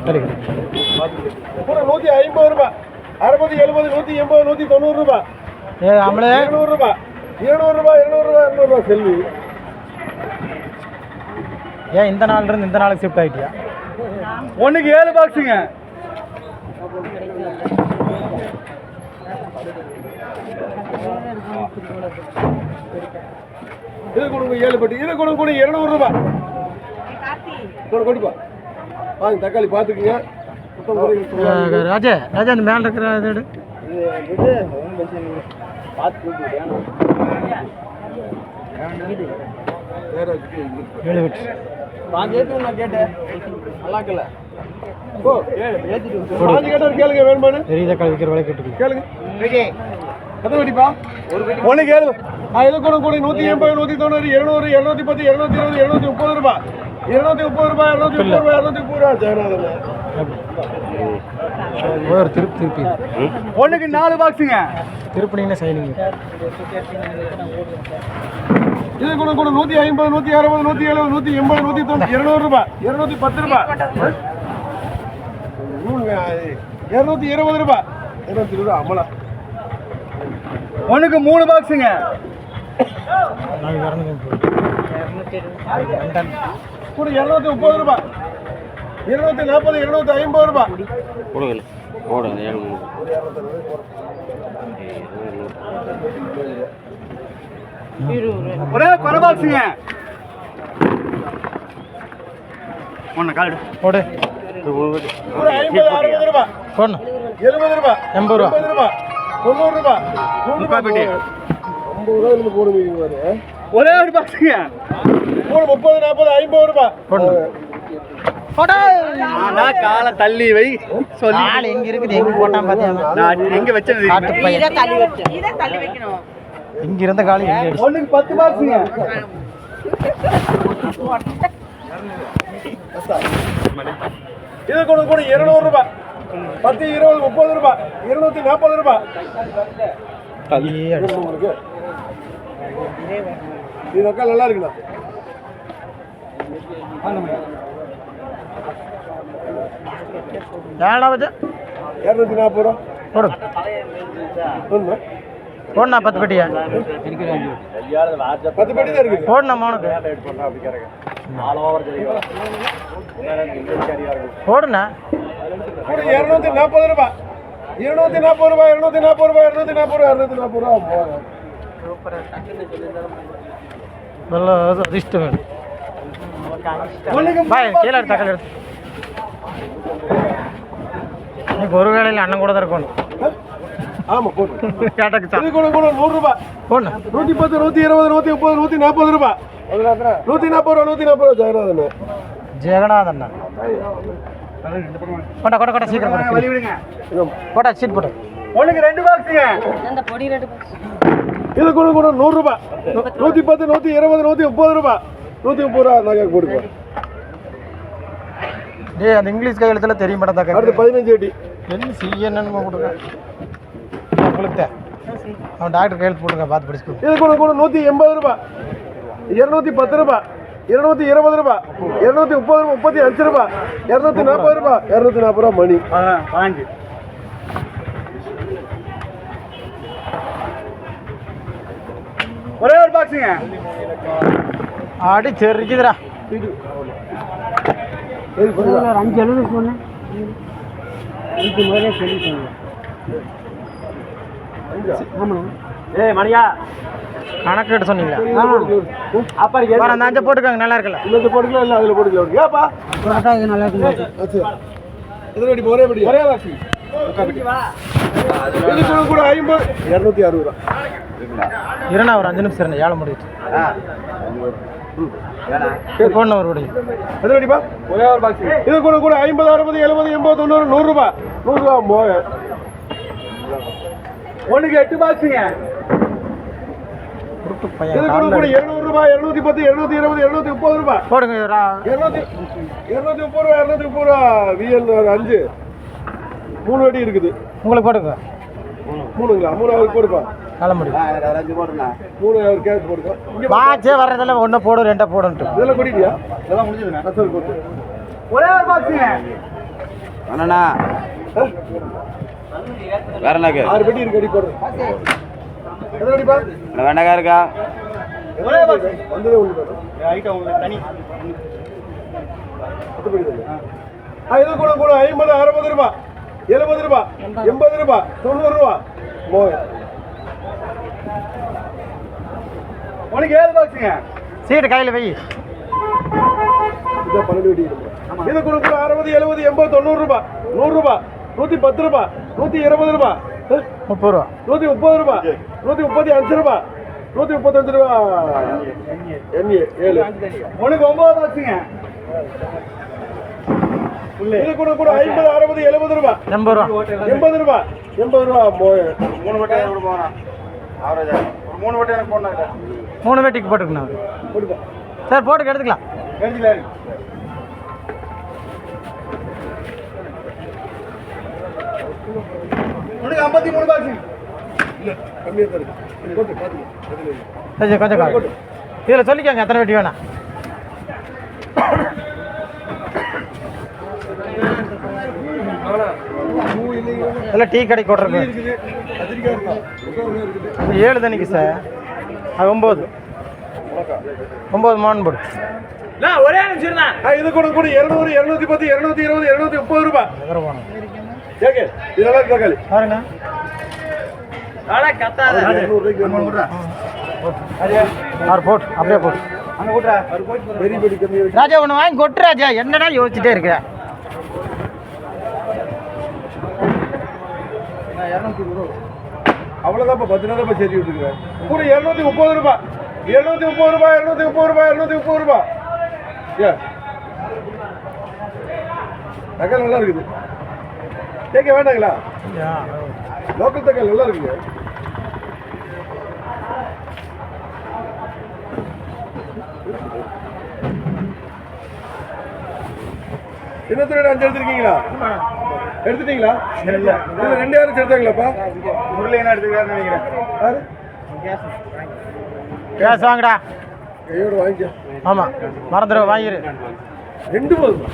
சரி கூட 150 ரூபாய் 60 70 180 190 ரூபாய் நம்மளே 200 ரூபாய் 200 ரூபாய் 200 ரூபாய் 200 ரூபாய் செல்வி ஏன் இந்த நாள்ல இருந்து இந்த நாளுக்கு ஷிஃப்ட் ஆயிட்டியா ஒண்ணுக்கு 7 பாக்ஸுங்க இது கொடுங்க 7 பட்டி இது கொடுங்க 200 ரூபாய் கொடுப்பா வாங்க தக்காளி பார்த்துக்குங்க ராஜா ராஜா அந்த மேலே இருக்கிற இது கேளுங்க வேணுமானு பெரிய தக்காளி விற்கிற விலை கேட்டு கேளுங்க கதவடிப்பா ஒன்று கேளு இது கூட 180 190 200 210 220 230 ரூபாய் 230 ரூபாய் 230 ரூபாய் 230 ரூபாய் ஜெகநாதன் ஒரு திருப்பி ஒன்றுக்கு 4 பாக்ஸுங்க திருப்பணின்னு செய்யணுங்க இது கூட 150 160 170 180 190 200 ரூபாய் 210 ரூபாய் 220 ரூபாய் 220 ரூபாய் அம்மளா ஒன்றுக்கு 3 பாக்ஸுங்க கூட 230 ரூபாய் 240 250 ரூபாய் ஒரே குறை பாக்ஸுங்க ஒன்று கால் போடு 50 60 ரூபாய் போடணும் 70 ரூபாய் 80 ரூபா 90 ரூபாய் 90 ரூபாய் 100 ரூபாய் 50 ரூபாய் போடுவீங்க ஒரே ஒரு பாக்ஸுங்க 30 40 50 ரூபாய் காலை தள்ளி வை சொல்லி எங்க இருக்குது எங்க போட்டான் பாத்தியா நான் எங்க வச்சது இங்க இருந்த காலி எங்க ஒண்ணுக்கு 10 பாக்ஸுங்க இது கூட 200 ரூபாய் 10 20 30 ரூபாய் 240 ரூபாய் இது மக்கள் நல்லா இருக்குண்ணா ஏழா வச்சா 240 ரூபா போடு ஒன்று போடுண்ணா 10 பெட்டியா 10 பெட்டி தான் இருக்குது போடுண்ணா மோனுக்கு போடுண்ணா கூட 240 ரூபாய் 240 ரூபாய் 240 ரூபாய் 240 ரூபாய் 240 ரூபாய் நல்ல அதிர்ஷ்டம் வேணும் பாய் கீழே தக்காளி எடுத்து இன்னைக்கு ஒரு வேளையில் அண்ணன் கூட தான் இருக்கணும் ஆமாம் போட்டு கேட்டக்கு இது கூட 100 ரூபாய் போடணும் 110 120 130 140 ரூபாய் 140 ரூபா ஜெகநாதன் ஜெகநாதன் கொட்டா கொட்டா கொட்டா சீக்கிரம் போட்டா சீட் போட்டு ஒன்றுக்கு 2 பாக்ஸுங்க இது கூட 100 ரூபாய் 110 120 130 ரூபாய் 130 ரூபா நகை கொடுப்பேன் டேய் அந்த இங்கிலீஷ் கையெழுத்துல தெரிய மாட்டேன் அடுத்து 15 அடி என்ன சிஎன்னு கொடுங்க உங்களுக்கு அவன் டாக்டர் கையெழுத்து போட்டுங்க பார்த்து படிச்சுக்கோ இது கூட 180 ரூபாய் 210 ரூபாய் 220 ரூபாய் 230 35 ரூபாய் 240 ரூபாய் 240 ரூபாய் மணி வாங்கி ஒரே ஒரு பாக்ஸுங்க ஆடி தெரிக்குதுடா 5 எழுது சொன்னேன் இதுக்கு முதலே சொல்லிட்டேன் ஆமாம் ஏய் மணியா கணக்கு எடுத்து சொன்னீங்களா அப்பா அந்த 5 போட்டுக்கோங்க நல்லா இருக்குல்ல இந்த போட்டுக்கலாம் இல்லை அதில் போட்டுக்கலாம் ஏப்பா இது நல்லா இருக்கு எத்தனை ஒரே படி ஒரே பாக்ஸு இது கூட 50 260 ரூபா இருண்ணா ஒரு 5 நிமிஷம் இருங்க ஏழை முடிச்சு போடணும் ஒரு எத்தனை அடிப்பா ஒரே ஒரு பாக்ஸ் இது கூட 50 60 70 80 90 100 ரூபாய் 100 ரூபா ஒன்றுக்கு 8 பாக்ஸுங்க இது கூட 200 ரூபாய் 210 220 230 ரூபாய் போடுங்க 230 ரூபாய் 230 ரூபா விஎல் 5 3 அடி இருக்குது உங்களுக்கு போடுங்க 3ங்களா 3 அவருக்கு போடுப்பா நல்ல முடியும் 3 அவர் கேஷ் போடுங்க பாச்சே வர்றதுல 1 போடு 2 போடுன்ட்டு இதெல்லாம் கொட்டிட்டியா இதெல்லாம் முடிஞ்சதுண்ணா கசல் போட்டு ஒரே ஒரு பாக்ஸுங்க அண்ணா வேற என்னக்கு 6 பெட்டி இருக்கு அடி போடுறேன். எத்தனை அடிப்பா? வெண்டைக்காய் இருக்கா வந்ததே ஒன்று தனி 10 பெட்டி தானே. இது கூட 50 60 ரூபாய் 70 ரூபாய் 80 ரூபாய் 90 ரூபாய் உனக்கு 7 பாக்ஸுங்க. சீட்டு கையில் வை. இதான் 12 வெட்டி இருக்கு. இது கூட 60 70 80 90 ரூபாய் 100 ரூபாய் 110 ரூபாய் 120 ரூபாய் 30 ரூபா 130 ரூபாய் 135 ரூபாய் 135 ரூபாய் எண்ணி 7 உனக்கு 9 பாக்ஸுங்க. இது கூட 50 60 70 ரூபாய் 80 ரூபா 80 ரூபாய் 80 ரூபாய் 3 வட்டை எவ்வளவு போனா ஆவரேஜ் ஒரு 3 வட்டை எனக்கு போனா 3 வெட்டிக்கு போட்டுக்கணும் கொடுப்பா சார். போட்டுக்கு எடுத்துக்கலாம். கேஜில உனக்கு 53 பாக்ஸ் இல்ல கம்மியா தான் இருக்கு. போட்டு பாத்துங்க கொஞ்சம் காடு இதில் சொல்லிக்கோங்க எத்தனை வெட்டி வேணாம். இதெல்லாம் டீ கடைக்கு கொட்டுறது இருக்குது கத்திரிக்காய் இருக்கா இருக்குது 7 தண்ணிக்கு சார். அது 9 மான் போடு. ஒரே நிமிஷம் இது கூட 200 210 220 230 ரூபாய் எதிர போகணும் கேக்கு இதெல்லாம் தக்காளி பாருங்க. கத்தாத 200 ரூபாய்க்கு போட்டு அப்படியே போட்டு அங்க போடுறா பெரிய பெரிய கம்மியா இருக்கு. ராஜா ஒன்று வாங்கி கொட்டு ராஜா. என்னடா யோசிச்சுட்டே இருக்க? 220 ரூபாய் அவ்வளோதான். இப்போ 10 நேரம் சேர்த்து விட்டுருக்கேன். கூட 230 ரூபாய் 230 ரூபாய் 230 ரூபாய் 230 ரூபாய் ஏ தக்காளி நல்லா இருக்குது. கேட்க வேண்டாங்களா? லோக்கல் தக்காளி நல்லா இருக்குங்க. இன்னொரு 5 எடுத்துருக்கீங்களா? எடுத்துட்டீங்களா? இல்ல 2 யாரும் எடுத்தாங்களாப்பா? முரளியனா எடுத்துக்காருன்னு நினைக்கிறேன். யாரு? கேஸ் வாங்கடா. கையோட வாங்கிக்க. ஆமாம் மறந்துடுவ வாங்கிடு. 2 போதுமா?